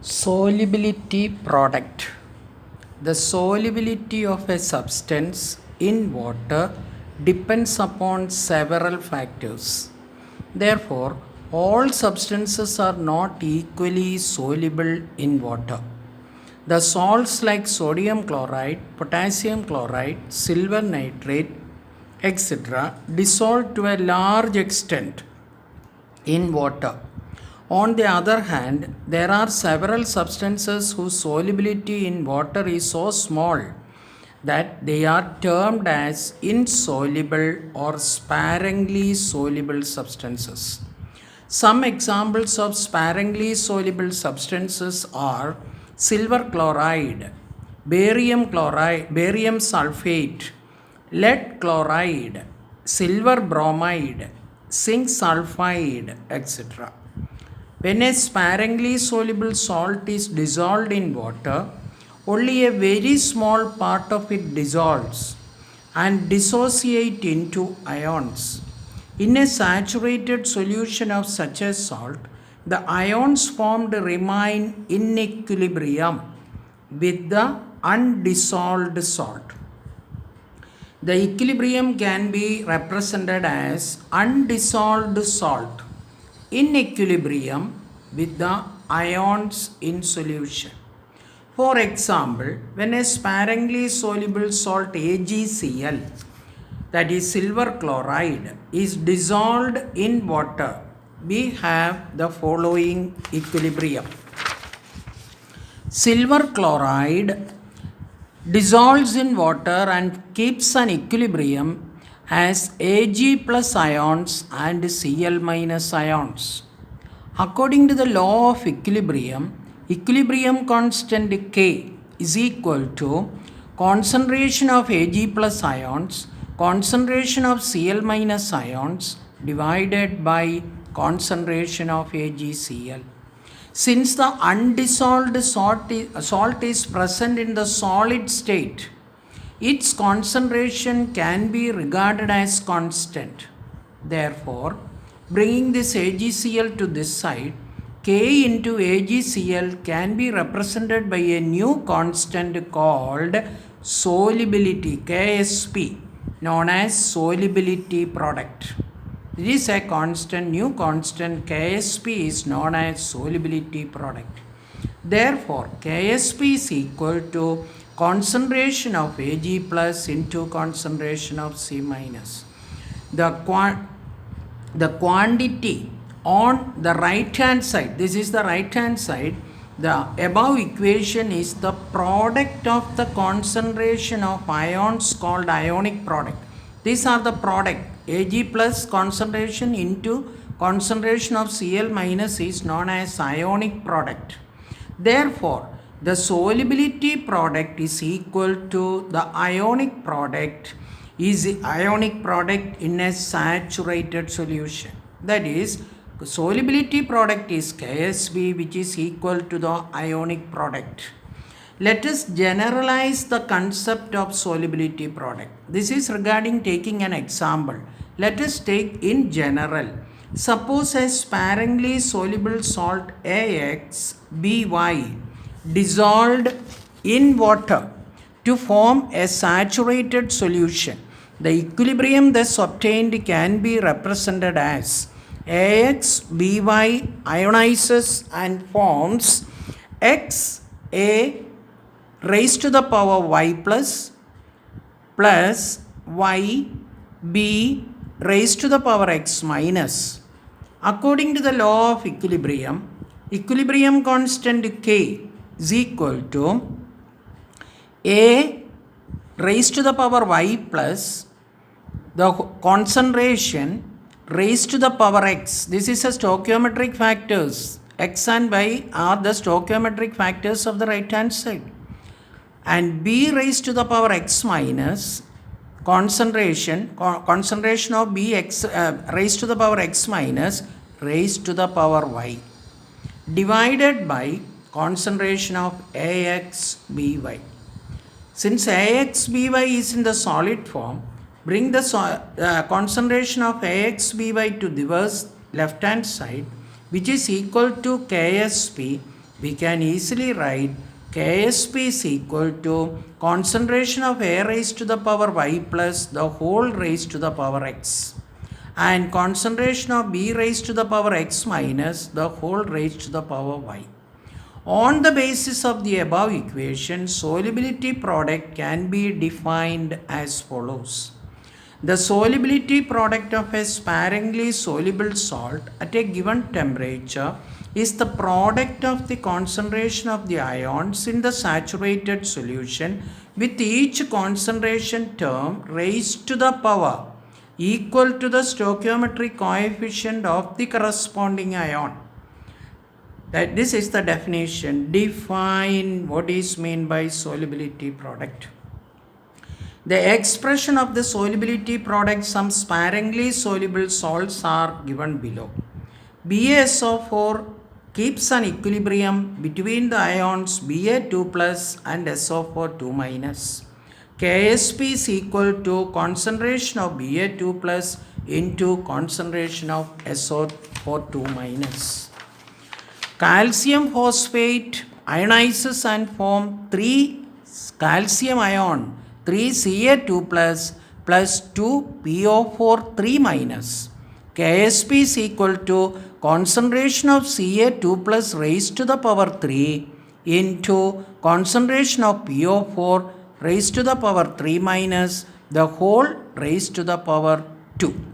Solubility product. The solubility of a substance in water depends upon several factors. Therefore, all substances are not equally soluble in water. The salts like sodium chloride, potassium chloride, silver nitrate, etc., dissolve to a large extent in water. On the other hand, there are several substances whose solubility in water is so small that they are termed as insoluble or sparingly soluble substances. Some examples of sparingly soluble substances are silver chloride, barium sulfate, lead chloride, silver bromide, zinc sulfide, etc. When a sparingly soluble salt is dissolved in water, only a very small part of it dissolves and dissociate into ions. In a saturated solution of such a salt, the ions formed remain in equilibrium with the undissolved salt. The equilibrium can be represented as undissolved salt in equilibrium with the ions in solution. For example, when a sparingly soluble salt AgCl, that is silver chloride, is dissolved in water, we have the following equilibrium. Silver chloride dissolves in water and keeps an equilibrium as Ag plus ions and Cl minus ions. According to the law of equilibrium, equilibrium constant K is equal to concentration of Ag plus ions, concentration of Cl minus ions divided by concentration of AgCl. Since the undissolved salt is present in the solid state, its concentration can be regarded as constant. Therefore, bringing this AgCl to this side, K into AgCl can be represented by a new constant called solubility, Ksp, known as solubility product. It is a constant, new constant, Ksp is known as solubility product. Therefore, Ksp is equal to concentration of Ag plus into concentration of C minus. The quantity on the right hand side, this is the right hand side, the above equation is the product of the concentration of ions called ionic product. These are the product. Ag plus concentration into concentration of Cl minus is known as ionic product. Therefore, the solubility product is equal to the ionic product in a saturated solution. That is, the solubility product is Ksb, which is equal to the ionic product. Let us generalize the concept of solubility product. This is regarding taking an example. Let us take in general. Suppose a sparingly soluble salt AxBy dissolved in water to form a saturated solution. The equilibrium thus obtained can be represented as AxBy ionizes and forms Xa raised to the power y plus yb raised to the power x minus. According to the law of equilibrium, equilibrium constant K is equal to A raised to the power y plus the concentration raised to the power x. This is a stoichiometric factors. X and y are the stoichiometric factors of the right hand side. And b raised to the power x minus concentration of bx raised to the power x minus raised to the power y divided by concentration of AxBy. Since AxBy is in the solid form, bring the concentration of AxBy to the left hand side, which is equal to Ksp we can easily write Ksp is equal to concentration of A raised to the power y plus the whole raised to the power x, and concentration of B raised to the power x minus the whole raised to the power y. On the basis of the above equation, solubility product can be defined as follows. The solubility product of a sparingly soluble salt at a given temperature is the product of the concentration of the ions in the saturated solution with each concentration term raised to the power equal to the stoichiometric coefficient of the corresponding ion. That this is the definition. Define what is meant by solubility product. The expression of the solubility product, some sparingly soluble salts are given below. BaSO4 keeps an equilibrium between the ions Ba2 plus and SO4 2 minus. Ksp is equal to concentration of Ba2 plus into concentration of SO4 2 minus. Calcium phosphate ionizes and form 3 calcium ion 3 Ca2 plus 2 PO4 3 minus. Ksp is equal to concentration of Ca2 plus raised to the power 3 into concentration of PO4 raised to the power 3 minus the whole raised to the power 2.